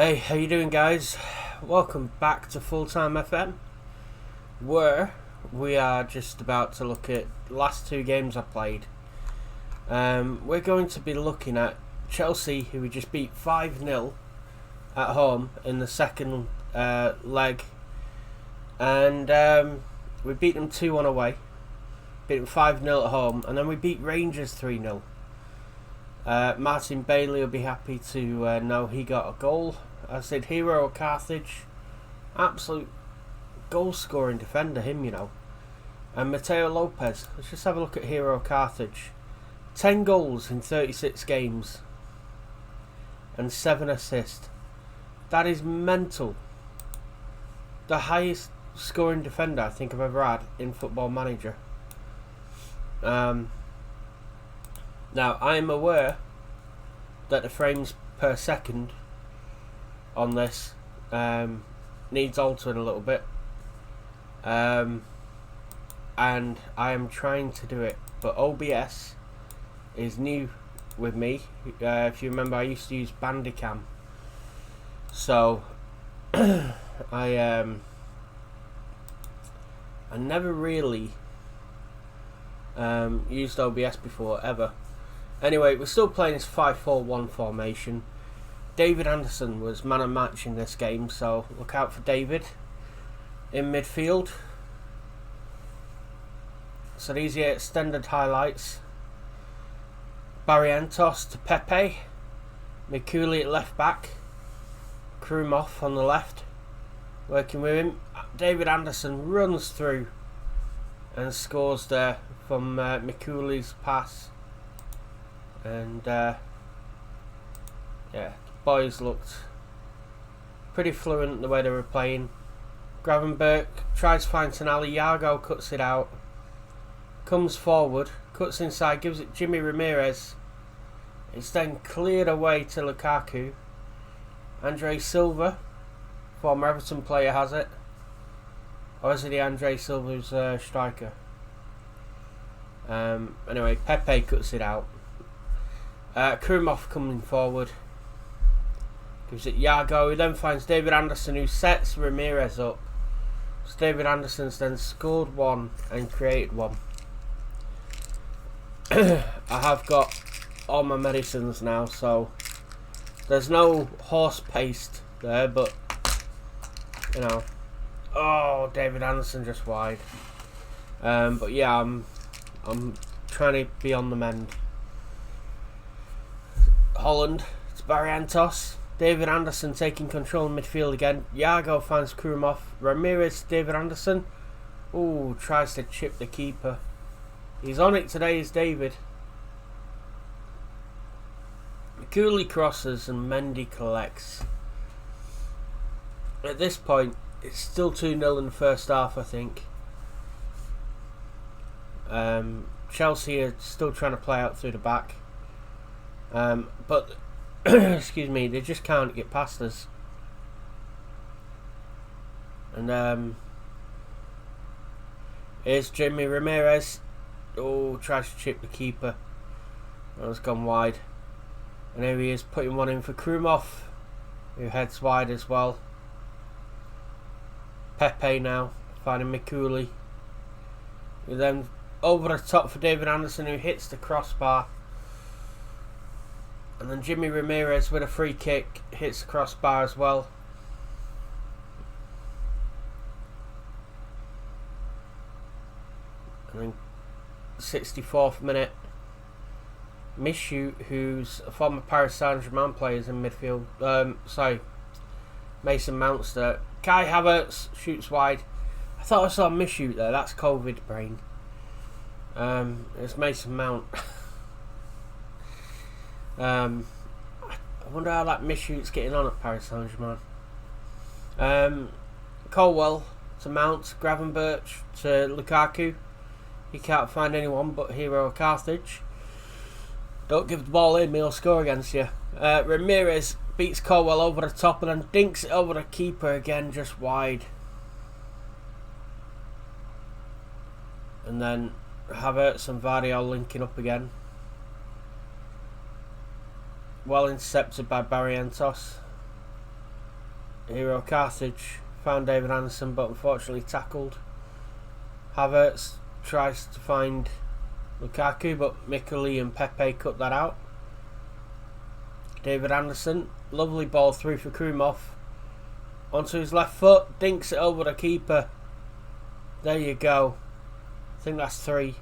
Hey, how you doing, guys? Welcome back to Full-Time FM, where we are just about to look at the last two games I played. We're going to be looking at Chelsea, who we just beat 5-0 at home in the second leg, and we beat them 2-1 away, beat them 5-0 at home, and then we beat Rangers 3-0. Martin Bailey will be happy to know he got a goal. I said Hero Carthage, absolute goal-scoring defender, him, you know. And Mateo Lopez. Let's just have a look at Hero Carthage. 10 goals in 36 games and 7 assists. That is mental. The highest scoring defender I think I've ever had in Football Manager. Now, I am aware that the frames per second on this needs altering a little bit, and I am trying to do it, but OBS is new with me. If you remember, I used to use Bandicam, so I never really used OBS before, ever. Anyway, we're still playing this 5-4-1 formation. David Anderson was man of match in this game, so look out for David in midfield. So these are extended highlights. Barrientos to Pepe, Mikuli at left back, Krumov on the left, working with him. David Anderson runs through and scores there from Mikuli's pass. And yeah, boys looked pretty fluent the way they were playing. Gravenberch tries to find Tonali. Yago cuts it out, comes forward, cuts inside, gives it Jimmy Ramirez. It's then cleared away to Lukaku. Andre Silva, former Everton player, has it. Or is it the Andre Silva who's striker? Anyway, Pepe cuts it out. Krumov coming forward, gives it Yago, who then finds David Anderson, who sets Ramirez up. So David Anderson's then scored one and created one. I have got all my medicines now, so there's no horse paste there, but you know. Oh, David Anderson just wide. But yeah, I'm trying to be on the mend. Holland, it's Barrientos. David Anderson taking control in midfield again. Yago finds Krumov. Ramirez, David Anderson. Ooh, tries to chip the keeper. He's on it today, is David. Mikuli crosses and Mendy collects. At this point, it's still 2-0 in the first half, I think. Chelsea are still trying to play out through the back. But excuse me, they just can't get past us. And here's Jimmy Ramirez. Oh, tries to chip the keeper. That was gone wide. And here he is putting one in for Krumov, who heads wide as well. Pepe now finding Mikuli, who then over the top for David Anderson, who hits the crossbar. And then Jimmy Ramirez with a free kick hits the crossbar as well. And then 64th minute, Mishu, who's a former Paris Saint-Germain player, is in midfield. Mason Mount's there. Kai Havertz shoots wide. I thought I saw Mishu there. That's COVID brain. It's Mason Mount. I wonder how that misshoot's getting on at Paris Saint-Germain. Colwell to Mount, Gravenberch to Lukaku. He can't find anyone but Hero Carthage. Don't give the ball in, he'll score against you. Ramirez beats Colwell over the top and then dinks it over the keeper again, just wide. And then Havertz and Vardy all linking up again. Well intercepted by Barrientos. Hero Carthage found David Anderson, but unfortunately tackled. Havertz tries to find Lukaku, but Mikuli and Pepe cut that out. David Anderson, lovely ball through for Krumov. Onto his left foot, dinks it over the keeper. There you go. I think that's 3.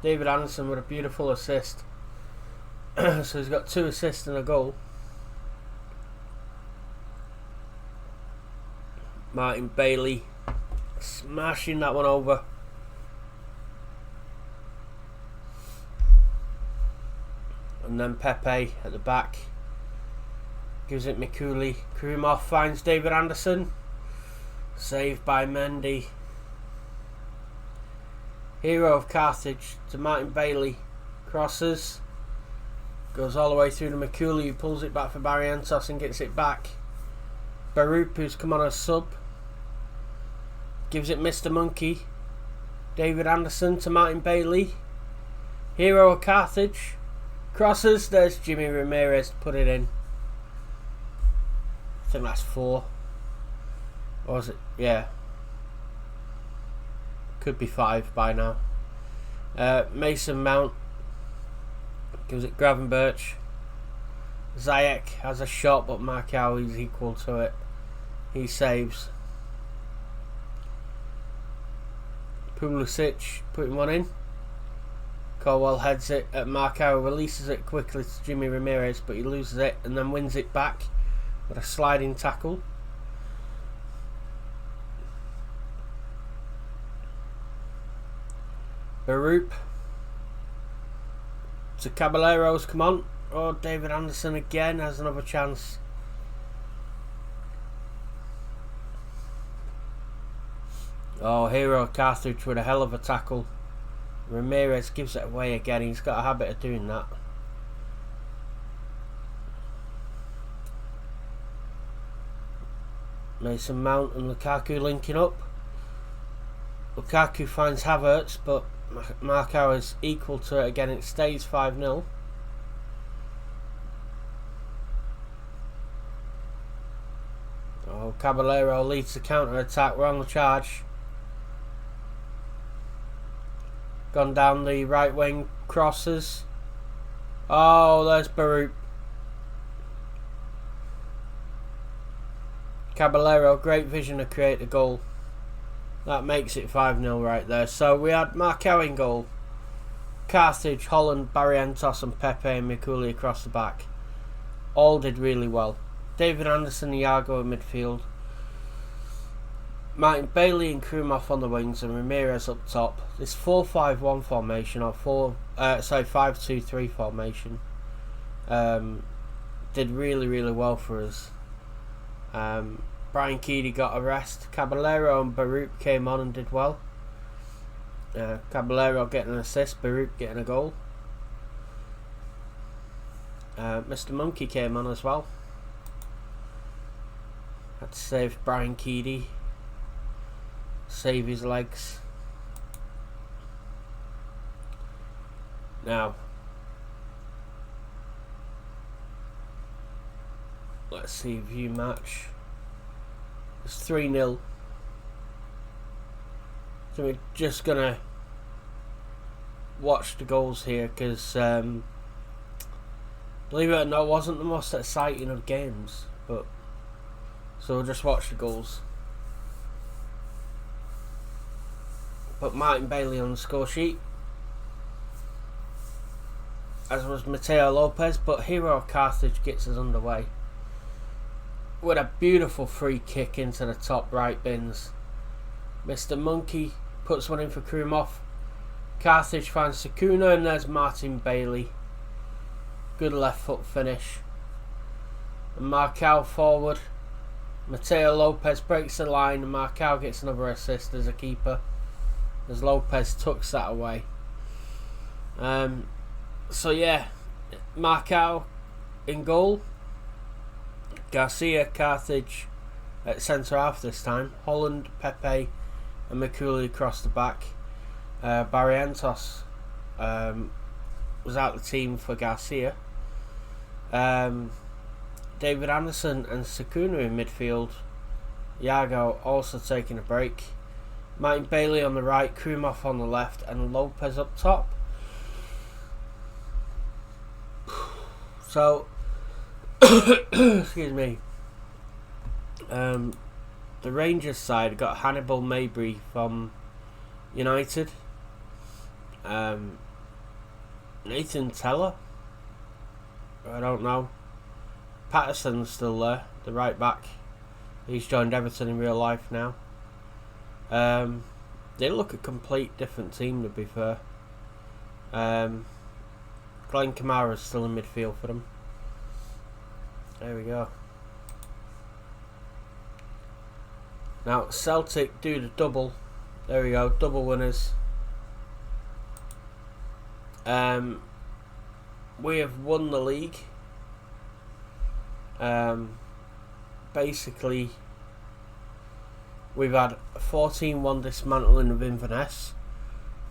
David Anderson with a beautiful assist. So he's got 2 assists and a goal. Martin Bailey smashing that one over. And then Pepe at the back gives it Mikuli. Krumov finds David Anderson. Saved by Mendy. Hero of Carthage to Martin Bailey. Crosses. Goes all the way through to Mikuli, who pulls it back for Barrientos and gets it back. Barup, who's come on as sub, gives it Mr. Monkey. David Anderson to Martin Bailey. Hero of Carthage. Crosses. There's Jimmy Ramirez to put it in. I think that's 4. Or was it? Yeah. Could be 5 by now. Mason Mount gives it Gravenberch. Ziyech has a shot, but Markow is equal to it. He saves. Pulisic putting one in. Colwell heads it at Markow, releases it quickly to Jimmy Ramirez, but he loses it and then wins it back with a sliding tackle. Barup to Caballeros, come on. Oh, David Anderson again has another chance. Oh, Hero Carthage with a hell of a tackle. Ramirez gives it away again. He's got a habit of doing that. Mason Mount and Lukaku linking up. Lukaku finds Havertz, but Markow is equal to it again. It stays 5-0. Oh, Caballero leads the counter attack. We're on the charge. Gone down the right wing, crosses. Oh, there's Barup. Caballero, great vision to create a goal. That makes it 5-0 right there. So we had Markow in goal. Carthage, Holland, Barrientos and Pepe and Mikuli across the back. All did really well. David Anderson, Iago in midfield. Martin Bailey and Krumov on the wings and Ramirez up top. This 4-5-1 formation or 5-2-3 formation did really well for us. Brian Keedy got a rest. Caballero and Barup came on and did well. Caballero getting an assist, Barup getting a goal. Mr. Monkey came on as well. Had to save Brian Keedy. Save his legs. Now, let's see, view match. It's 3-0. So we're just gonna watch the goals here because believe it or not, it wasn't the most exciting of games, but so we'll just watch the goals. Put Martin Bailey on the score sheet, as was Mateo Lopez, but Hero of Carthage gets us underway with a beautiful free kick into the top right bins. Mr. Monkey puts one in for Krumov. Carthage finds Sakuna and there's Martin Bailey. Good left foot finish. And Markow forward. Mateo Lopez breaks the line and Markow gets another assist as a keeper, as Lopez tucks that away. So yeah, Markow in goal. Garcia, Carthage at centre half this time. Holland, Pepe and Mikuli across the back. Barrientos was out the team for Garcia. David Anderson and Sakuna in midfield. Iago also taking a break. Martin Bailey on the right, Krumov on the left, and Lopez up top. So, excuse me. The Rangers side got Hannibal Mabry from United. Nathan Teller. I don't know. Patterson's still there, the right back. He's joined Everton in real life now. They look a complete different team, to be fair. Glenn Kamara's still in midfield for them. There we go. Now Celtic do the double. There we go, double winners. We have won the league. Basically, we've had a 14-1 dismantling of Inverness,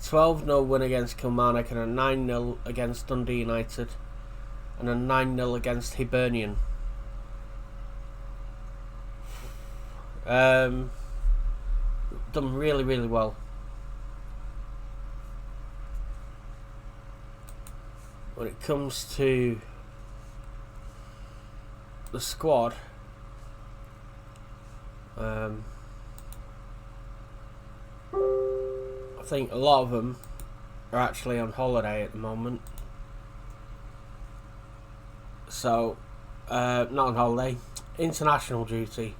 12-0 win against Kilmarnock, and a 9-0 against Dundee United, and a 9-0 against Hibernian. Done really, really well. When it comes to the squad, I think a lot of them are actually on holiday at the moment. So, not on holiday, international duty.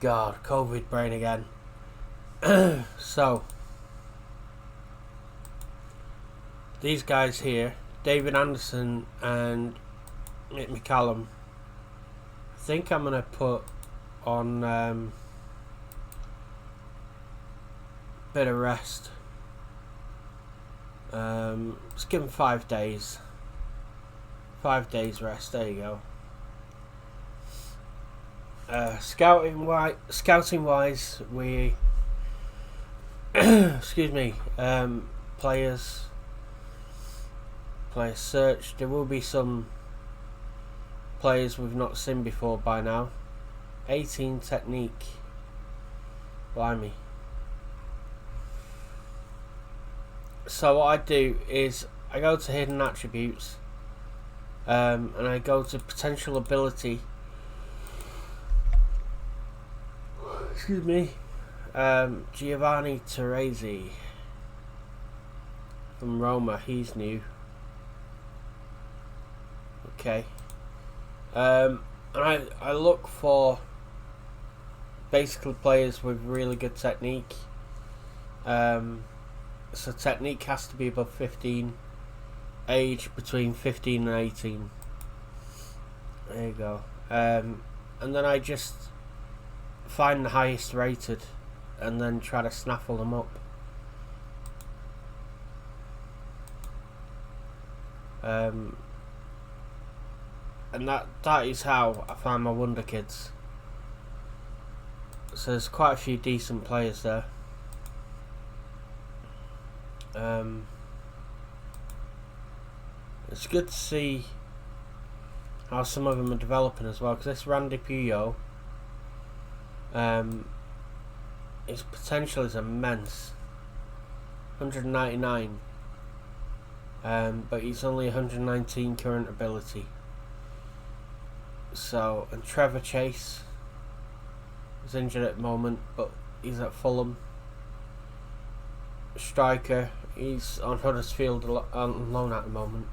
God, COVID brain again. So, these guys here, David Anderson and Nick McCallum, I think I'm going to put on bit of rest. Let's give them 5 days. 5 days rest, there you go. Scouting wise, we excuse me, players search. There will be some players we've not seen before by now. 18 technique. Blimey. So what I do is I go to hidden attributes, and I go to potential ability. Excuse me. Giovanni Teresi from Roma, he's new. Okay. And I look for basically players with really good technique. So technique has to be above 15. Age between 15 and 18. There you go. And then I just find the highest rated and then try to snaffle them up. And that is how I find my wonder kids. So there's quite a few decent players there. It's good to see how some of them are developing as well, because this Randy Puyo, his potential is immense. 199, but he's only 119 current ability. So, and Trevor Chase is injured at the moment, but he's at Fulham. Striker, he's on Huddersfield on loan at the moment.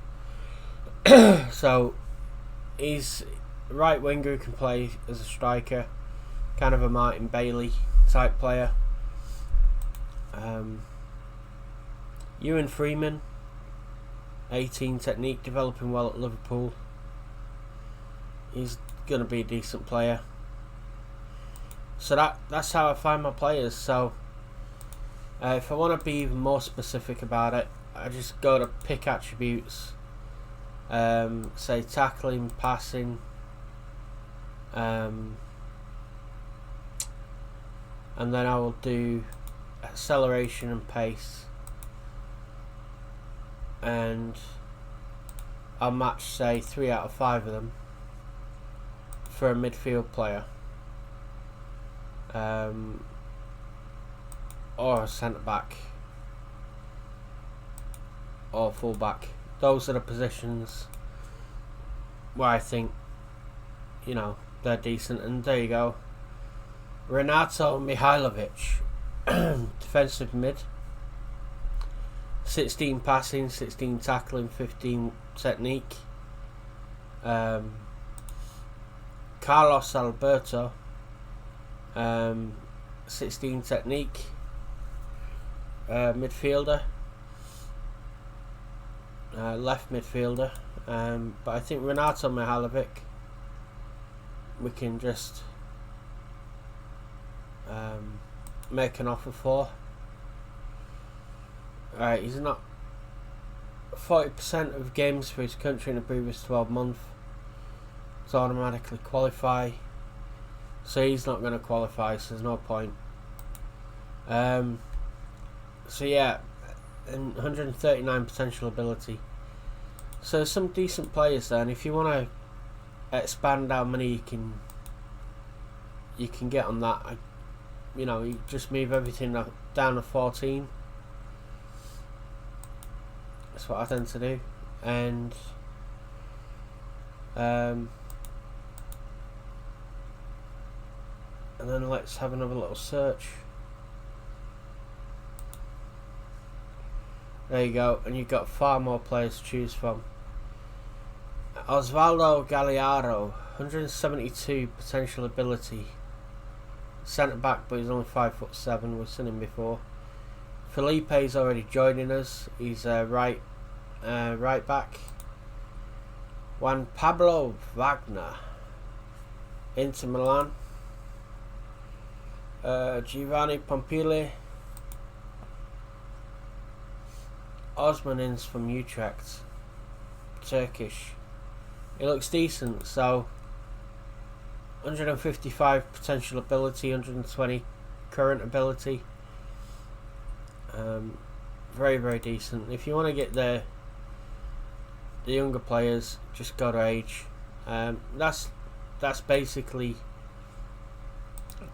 So he's a right winger who can play as a striker, kind of a Martin Bailey type player. Ewan Freeman, 18 technique, developing well at Liverpool. He's going to be a decent player. So that's how I find my players. So if I want to be even more specific about it, I just go to pick attributes, say tackling, passing, and then I will do acceleration and pace, and I'll match say 3 out of 5 of them, for a midfield player, or a centre back, or full back. Those are the positions where I think, you know, they're decent. And there you go. Renato Mihailovic, defensive mid, 16 passing, 16 tackling, 15 technique. Carlos Alberto, 16 technique, midfielder, left midfielder. But I think Renato Mihailovic, we can just make an offer for. Alright, he's not 40% of games for his country in the previous 12 months to automatically qualify, so he's not going to qualify, so there's no point. So yeah, and 139 potential ability. So some decent players there, and if you want to expand how many you can get on that, you know, you just move everything down to 14. That's what I tend to do. And then let's have another little search. There you go, and you've got far more players to choose from. Osvaldo Galliaro, 172 potential ability. Centre back, but he's only 5'7". We've seen him before. Felipe's already joining us. He's right back. Juan Pablo Wagner, Inter Milan. Giovanni Pompili, Osmanins from Utrecht, Turkish. He looks decent. So 155 potential ability, 120 current ability. Very, very decent. If you want to get the younger players, just go to age. That's basically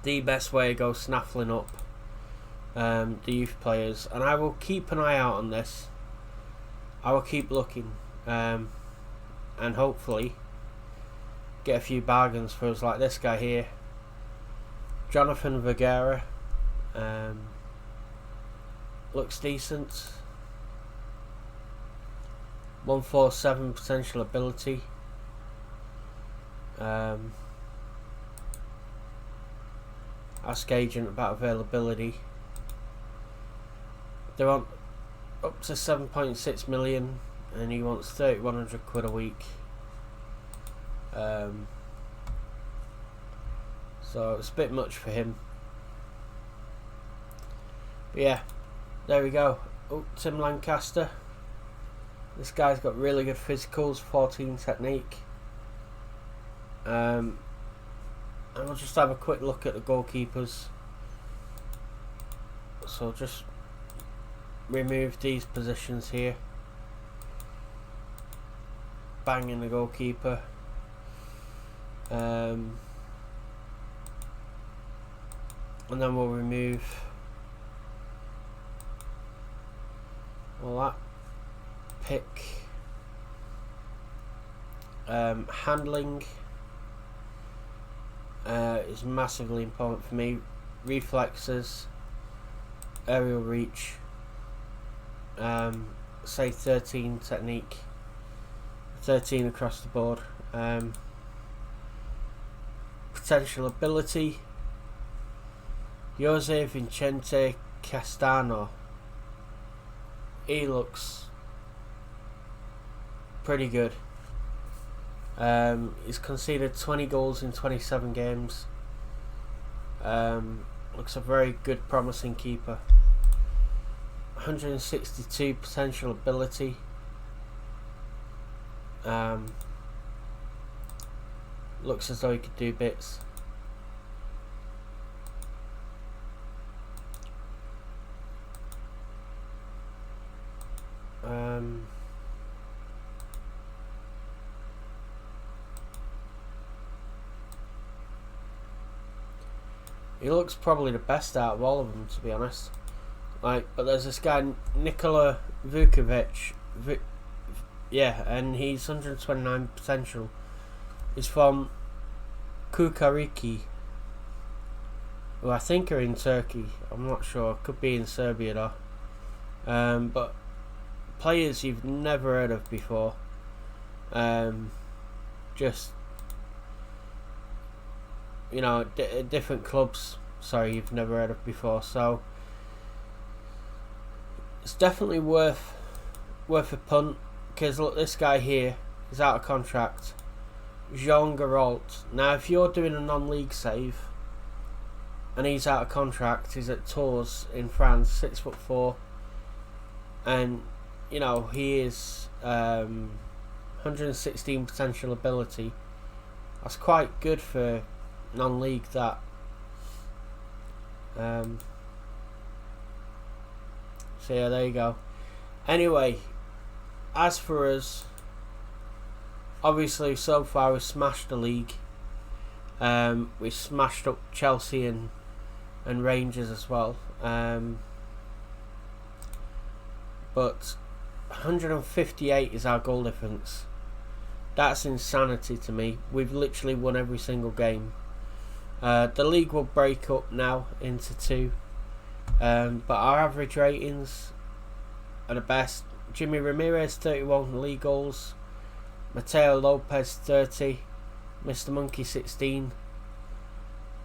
the best way to go snaffling up the youth players, and I will keep an eye out on this. I will keep looking, and hopefully get a few bargains for us, like this guy here, Jonathan Vergera. Looks decent. 147 potential ability. Ask agent about availability. They're on up to 7.6 million, and he wants 3,100 quid a week. So it's a bit much for him. But yeah, there we go. Oh, Tim Lancaster. This guy's got really good physicals, 14 technique. And we'll just have a quick look at the goalkeepers. So just remove these positions here. Bang in the goalkeeper. And then we'll remove all that. Pick handling is massively important for me. Reflexes, aerial reach, say 13 technique, 13 across the board. Potential ability, Jose Vicente Castano. He looks pretty good. He's conceded 20 goals in 27 games. Looks a very good, promising keeper. 162 potential ability. Looks as though he could do bits. He looks probably the best out of all of them, to be honest. Like, but there's this guy Nicola Vukovich, and he's 129 potential. He's from Kukariki, who I think are in Turkey. I'm not sure. Could be in Serbia though. But players you've never heard of before. Just, you know, different clubs. Sorry, you've never heard of before. So it's definitely worth a punt. Because look, this guy here is out of contract. Jean Girault. Now, if you're doing a non-league save and he's out of contract, he's at Tours in France, 6'4", and you know he is 116 potential ability. That's quite good for non-league. That. So yeah, there you go. Anyway, as for us, obviously so far we've smashed the league. We smashed up Chelsea and Rangers as well. But 158 is our goal difference. That's insanity to me. We've literally won every single game. The league will break up now into two. But our average ratings are the best. Jimmy Ramirez 31 league goals, Mateo Lopez 30, Mr. Monkey 16,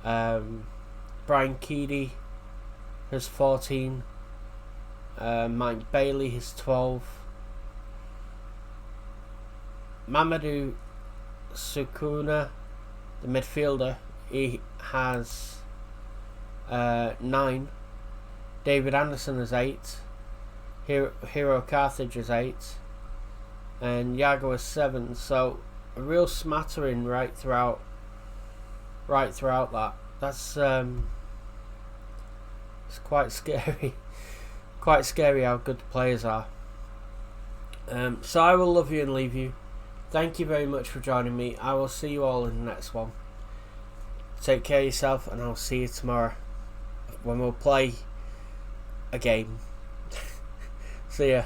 Brian Keedy has 14, Mike Bailey has 12, Mamadou Sukuna, the midfielder, he has 9, David Anderson has 8, Hero Carthage is 8, and Yago is 7. So a real smattering right throughout that. That's it's quite scary. Quite scary how good the players are. So I will love you and leave you. Thank you very much for joining me. I will see you all in the next one. Take care of yourself, and I'll see you tomorrow when we'll play a game. See ya.